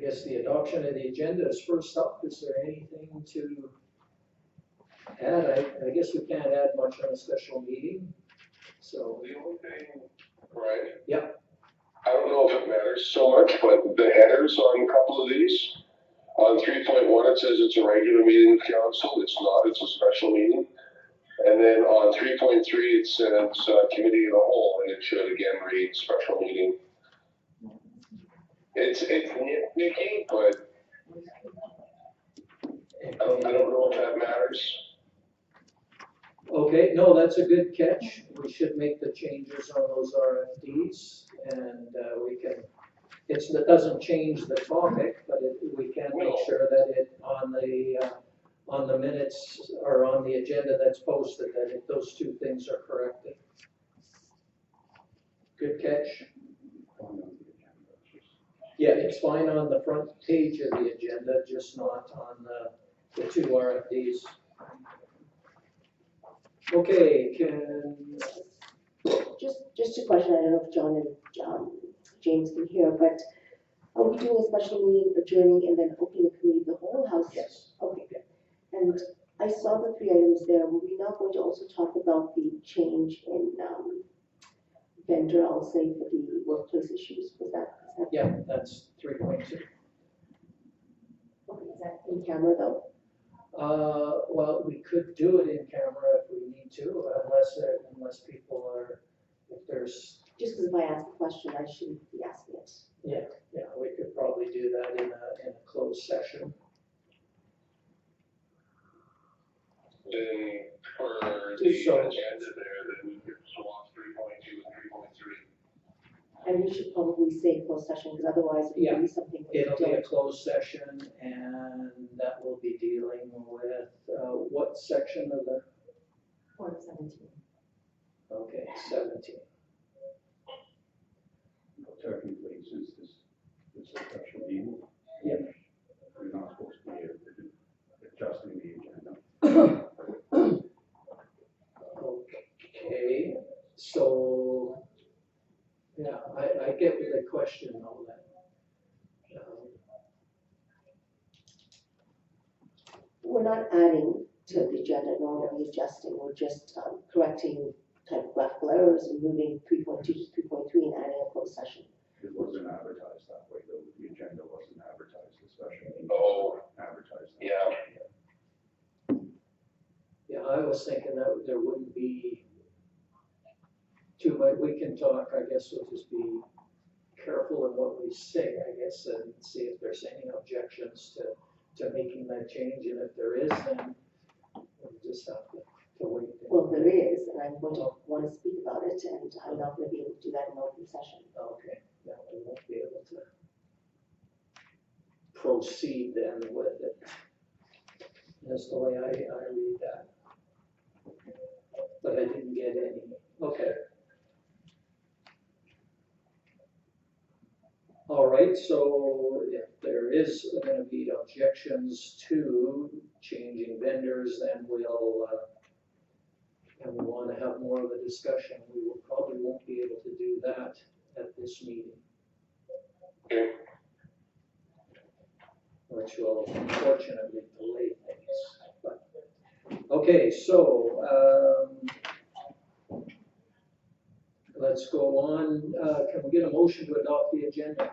guess the adoption of the agenda is first up. Is there anything to add? I guess we can't add much on a special meeting, so. The only thing, Brian? Yeah. I don't know if it matters so much, but the headers on a couple of these, on 3.1, it says it's a regular meeting of council. It's not, it's a special meeting. And then on 3.3, it says committee of the whole, and it should again read special meeting. It's nitpicky, but I don't know if that matters. Okay, no, that's a good catch. We should make the changes on those RFDs, and we can, it doesn't change the topic, but we can make sure that it on the minutes or on the agenda that's posted, that those two things are corrected. Good catch. Yeah, it's fine on the front page of the agenda, just not on the two RFDs. Okay, Just a question, I don't know if John and James can hear, but are we doing a special meeting, adjourning, and then opening a committee of the whole house? yes. Okay, and I saw the 3 items there. Were we not going to also talk about the change in vendor, I'll say, for the workplace issues? Was that? Yeah, that's 3.2. Okay, is that in camera though? Well, we could do it in camera if we need to, unless people are, if there's, Just because if I ask a question, I shouldn't be asking it. yeah, we could probably do that in a closed session. Then for the agenda there, then we could swap 3.2 and 3.3. And we should probably say closed session, because otherwise it will be something. It'll be a closed session, and that will be dealing with, what section of the, Or 17. okay, 17. Technically, since this is a special meeting. Yeah. We're not supposed to be adjusting the agenda. Okay, so, yeah, I get the question though, that, We're not adding to the agenda, nor are we adjusting, we're just correcting typographical errors and moving 3.2 to 3.3 and adding a closed session. It wasn't advertised that way, though. The agenda wasn't advertised, the special meeting. Oh. Advertised. Yeah. yeah, I was thinking that there wouldn't be too much, we can talk, I guess we'll just be careful in what we say, I guess, and see if there's any objections to making that change, and if there is, then we'll just have to wait. Well, there is, and I'm going to want to speak about it, and I'm not going to be able to do that in open session. Okay, yeah, we won't be able to proceed then with it. That's the way I read that. But I didn't get any, okay. All right, so if there is gonna be objections to changing vendors, then we'll, and we wanna have more of a discussion, we will probably won't be able to do that at this meeting. Okay. Which will unfortunately delay things, but, okay, so, let's go on, can we get a motion to adopt the agenda?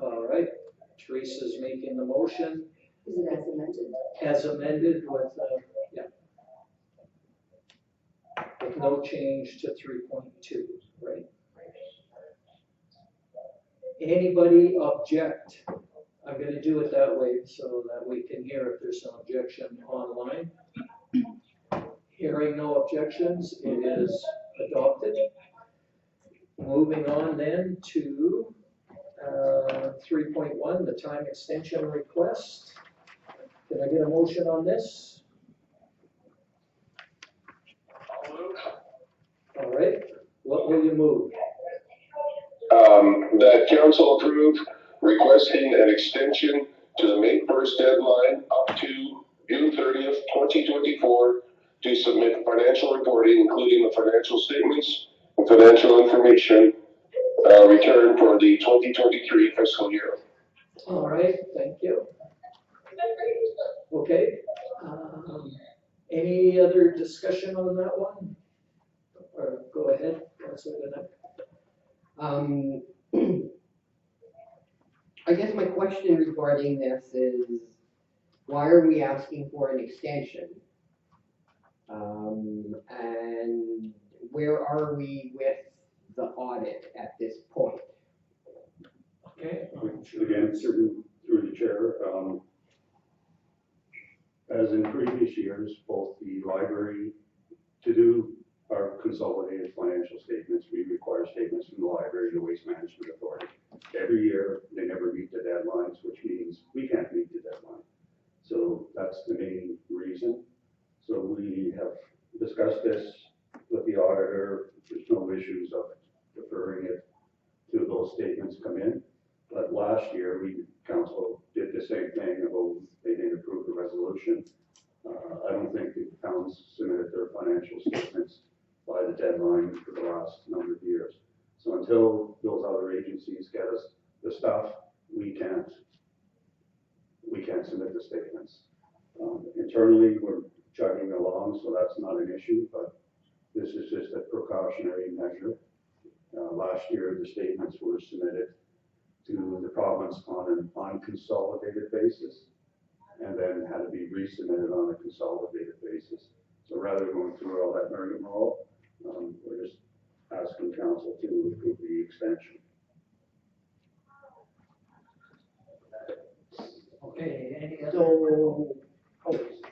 All right, Teresa's making the motion, Is it as amended? as amended with, yeah. With no change to 3.2, right? Anybody object? I'm gonna do it that way so that we can hear if there's some objection online. Hearing no objections, it is adopted. Moving on then to 3.1, the time extension request. Can I get a motion on this? I'll move. All right, what will you move? That council approve requesting an extension to the May 1st deadline up to June 30th, 2024 to submit financial reporting, including the financial statements and financial information return for the 2023 fiscal year. All right, thank you. Okay, any other discussion on that one? Or go ahead, Councilor Bennett. I guess my question regarding this is, why are we asking for an extension? And where are we with the audit at this point? Okay. Again, through the chair, as in previous years, both the library, to do our consolidated financial statements, we require statements from the library and the Waste Management Authority. Every year, they never meet the deadlines, which means we can't meet the deadline. So that's the main reason. So we have discussed this with the auditor. There's no issues of deferring it till those statements come in. But last year, council did the same thing, although they didn't approve the resolution. I don't think the towns submitted their financial statements by the deadline for the last number of years. So until those other agencies get us the stuff, we can't submit the statements. Internally, we're chugging along, so that's not an issue, but this is just a precautionary measure. Last year, the statements were submitted to the province on an unconsolidated basis, and then had to be resubmitted on a consolidated basis. So rather than going through all that rigmarole, we're just asking council to approve the extension. Okay, any other?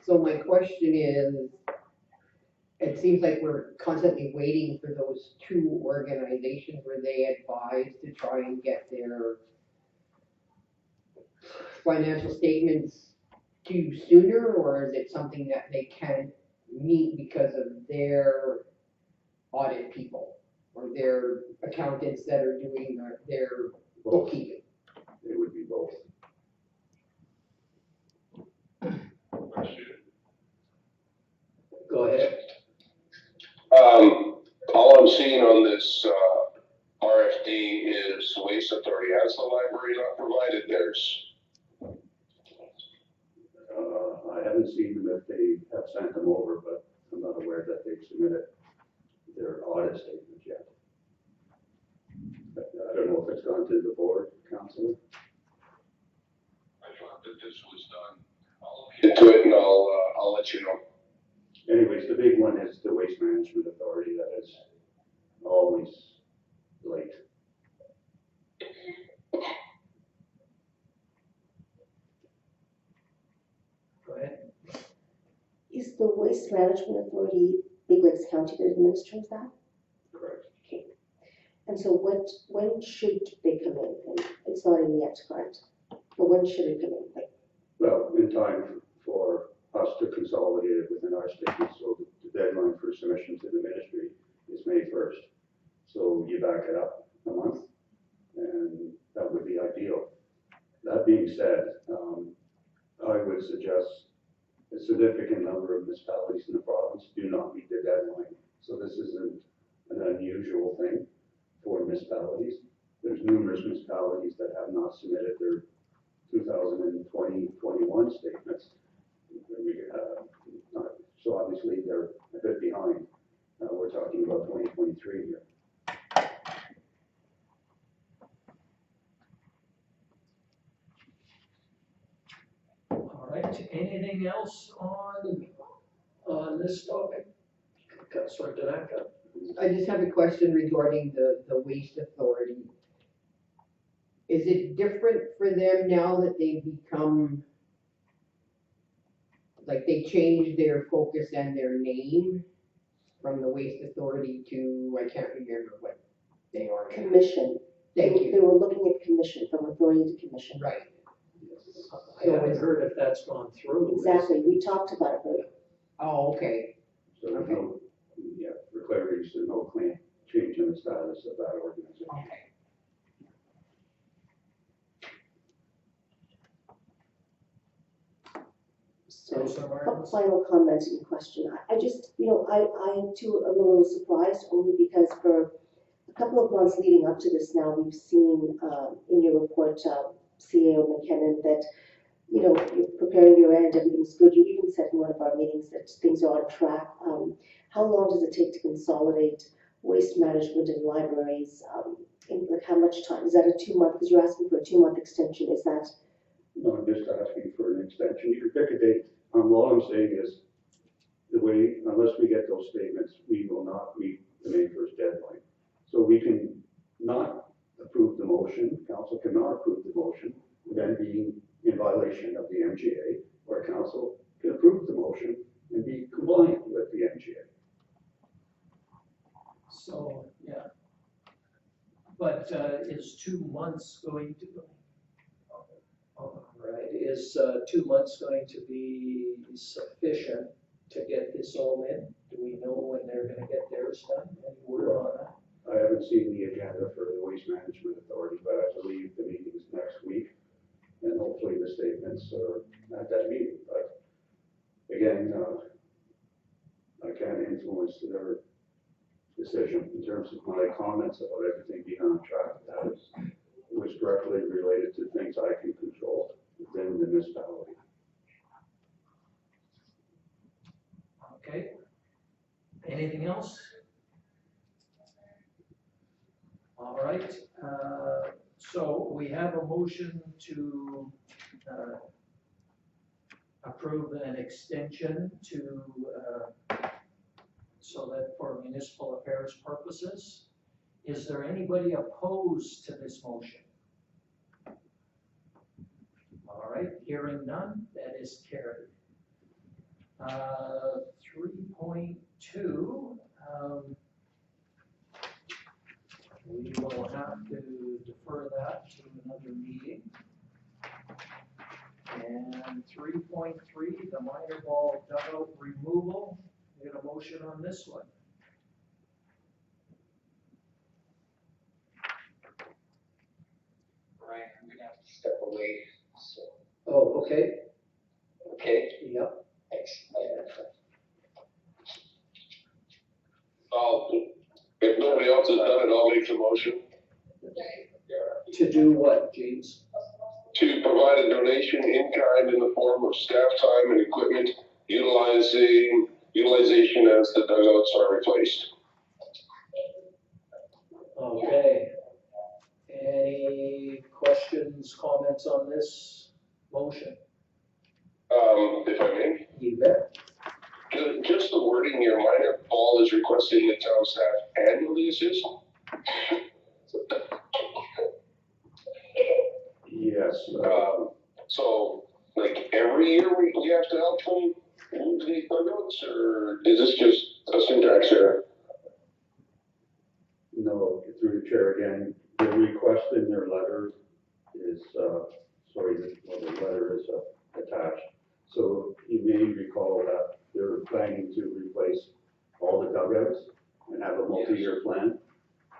So my question is, it seems like we're constantly waiting for those two organizations where they advise to try and get their financial statements due sooner, or is it something that they can't meet because of their audit people or their accountants that are doing their bookkeeping? It would be both. Go ahead. All I'm seeing on this RFD is the Waste Authority. Has the library not provided theirs? I haven't seen them if they have sent them over, but I'm not aware that they've submitted their audit statements yet. But I don't know if it's gone to the board, council. I thought that this was done. I'll look into it and I'll let you know. Anyways, the big one is the Waste Management Authority that is always late. Go ahead. Is the Waste Management Authority Big Lakes County that administers that? Correct. Okay. And so when should they come in? And it's not in yet, correct? But when should it come in? Like, Well, in time for us to consolidate it within our statement, so the deadline for submission to the ministry is May 1st. So you back it up a month, and that would be ideal. That being said, I would suggest a significant number of municipalities in the province do not meet the deadline. So this isn't an unusual thing for municipalities. There's numerous municipalities that have not submitted their 2020-21 statements. So obviously they're a bit behind. We're talking about 2023 here. All right, anything else on this topic? Councilor Danaka? I just have a question regarding the Waste Authority. Is it different for them now that they've become, like they changed their focus and their name from the Waste Authority to, I can't remember what they are. commission. Thank They you. were looking at commission, from authority to commission. Right. I haven't heard if that's gone through. Exactly, we talked about it, but Oh, okay. So there's no, yeah, for clarity, there's no claim change in the status of that organization. Okay. so, Councilor Martins? final comment and question. I just, I too am a little surprised, only because for a couple of months leading up to this now, we've seen in your report, CAO McKinnon, that, you know, you're preparing your end, everything's good. You even said in one of our meetings that things are on track. How long does it take to consolidate waste management in libraries? In like how much time? Is that a 2-month, because you're asking for a 2-month extension, is that? No, I'm just asking for an extension. You can pick a date. All I'm saying is, the way, unless we get those statements, we will not meet the May 1st deadline. So we can not approve the motion, council cannot approve the motion, then being in violation of the MGA, or council can approve the motion and be compliant with the MGA. So, yeah. But is 2 months going to, all right, is 2 months going to be sufficient to get this all in? Do we know when they're gonna get theirs done? Any word on that? I haven't seen the agenda for the Waste Management Authority, but I believe the meeting is next week, and hopefully the statements are at that meeting. But again, I can't influence their decision in terms of my comments about everything being on track. That was directly related to things I can control within the municipality. Okay. Anything else? All right, so we have a motion to approve an extension to, so that for municipal affairs purposes. Is there anybody opposed to this motion? All right, hearing none, that is carried. 3.2, we will have to defer that to another meeting. And 3.3, the minor ball dugout removal, get a motion on this one. Ryan, I'm gonna have to step away, so, Oh, okay, okay, yep. thanks. If nobody else has done it, I'll make the motion To do what, James? to provide a donation in kind in the form of staff time and equipment utilization as the dugouts are replaced. Okay. Any questions, comments on this motion? If I may, You bet. just the wording here, minor ball is requesting the town staff annually assist. Yes, So, like, every year we have to help them move the dugouts, or is this just a syntax error? no, through the chair again, the request in their letter is, the letter is attached. So you may recall that they're planning to replace all the dugouts and have a multi-year plan.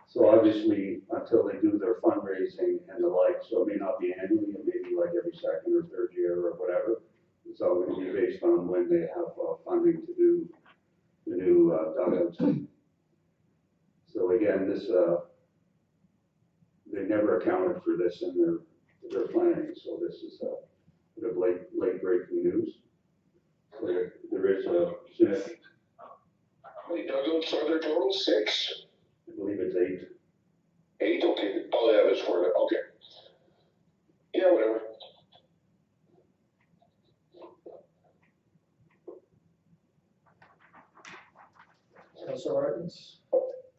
So obviously, until they do their fundraising and the like, so it may not be annually, it may be like every second or third year or whatever. It's all going to be based on when they have funding to do the new dugouts. So again, this, they never accounted for this in their planning, so this is a bit of late breaking news. So there is a, How many dugouts are there total? 6? I believe it's 8. 8, okay. Oh, yeah, there's 4 now, okay. Yeah, whatever. Councilor Martins?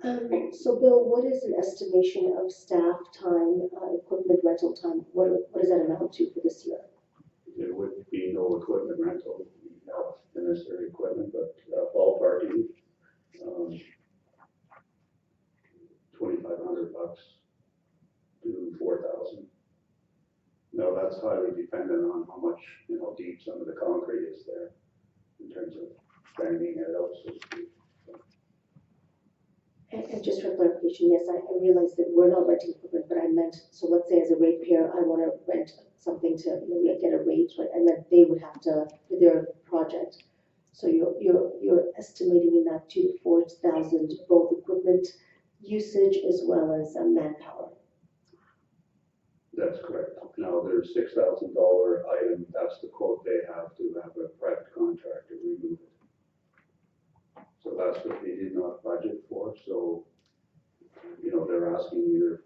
So Bill, what is an estimation of staff time, equipment rental time? What does that amount to for this year? There would be no equipment rental, we have the necessary equipment, but ballparking, $2,500 to $4,000. No, that's highly dependent on how much, how deep some of the concrete is there in terms of banging it out, so to speak. And just for clarification, yes, I realize that we're not renting equipment, but I meant, so let's say as a ratepayer, I want to rent something to, we get a rate, right? And then they would have to, for their project. So you're estimating in that 2,000 to 4,000, both equipment usage as well as manpower. That's correct. Now, there's $6,000 item, that's the quote they have to have a private contractor remove it. So that's what they did not budget for, so, you know, they're asking either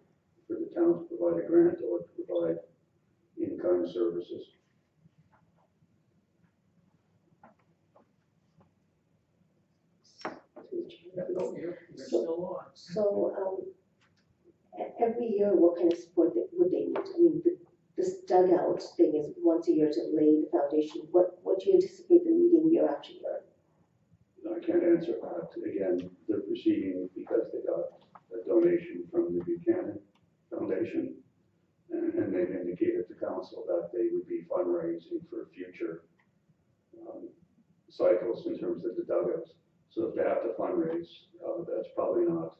for the town to provide a grant or to provide in-kind services. No, you're still on. So, every year, what kind of support would they need? I mean, this dugout thing is once a year to lay the foundation. What do you anticipate them needing year after year? I can't answer that. Again, they're proceeding because they got a donation from the Buchanan Foundation. And they've indicated to council that they would be fundraising for future cycles in terms of the dugouts. So if they have to fundraise, that's probably not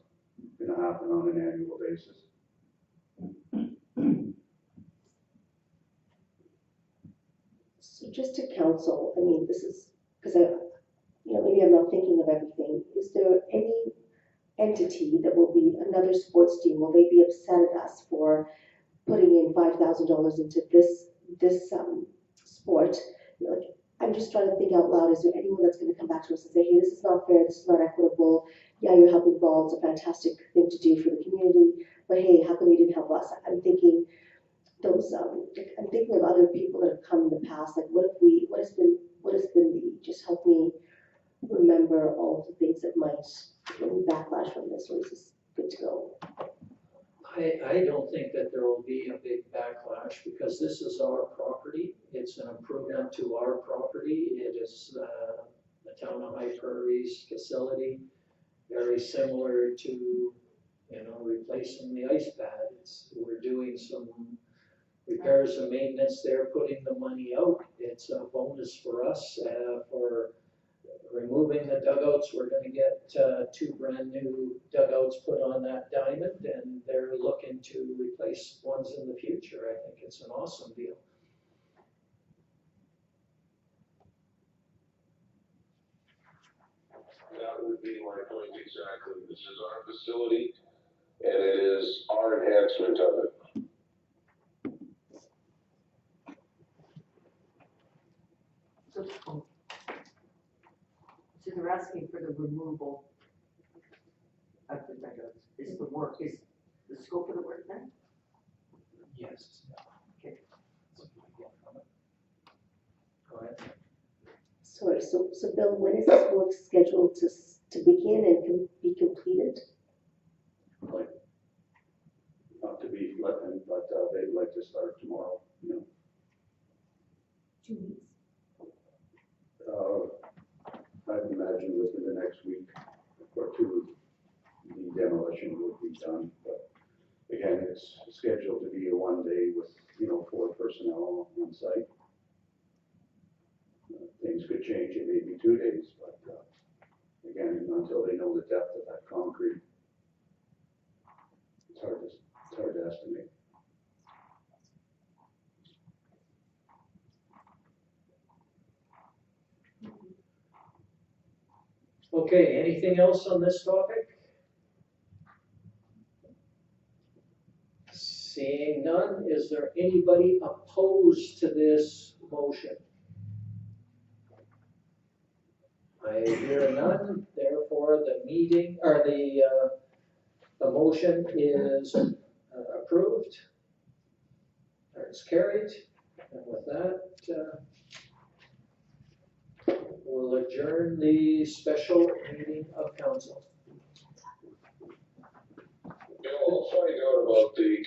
going to happen on an annual basis. So just to council, I mean, this is, because maybe I'm not thinking of everything. Is there any entity that will be another sports team? Will they be upset at us for putting in $5,000 into this sport? Like, I'm just trying to think out loud. Is there anyone that's going to come back to us and say, hey, this is not fair, this is not equitable. Yeah, you're helping ball, it's a fantastic thing to do for the community, but hey, how come you didn't help us? I'm thinking those, I'm thinking of other people that have come in the past, like what has been the, just help me remember all of the things that might get me backlash from this, or is this good to go? I don't think that there will be a big backlash because this is our property. It's an improvement to our property. It is the town of High Prairie's facility, very similar to, replacing the ice pad. We're doing some repairs and maintenance there, putting the money out. It's a bonus for us for removing the dugouts. We're gonna get 2 brand new dugouts put on that diamond, and they're looking to replace ones in the future. I think it's an awesome deal. That would be my point exactly. This is our facility, and it is our enhancement of it. So they're asking for the removal of the dugouts. Is the scope of the work then? Yes. Okay. Go ahead. Sorry, so Bill, when is this work scheduled to begin and be completed? Like, not to be flippant, but they'd like to start tomorrow, 2 weeks. I'd imagine within the next week or two, the demolition would be done. But again, it's scheduled to be a 1 day with, 4 personnel on site. Things could change, it may be 2 days, but again, until they know the depth of that concrete, it's hard to estimate. Okay, anything else on this topic? Seeing none, is there anybody opposed to this motion? I hear none, therefore the meeting, or the motion is approved. Or it's carried, and with that, we'll adjourn the special meeting of council. Bill, I'll find out about the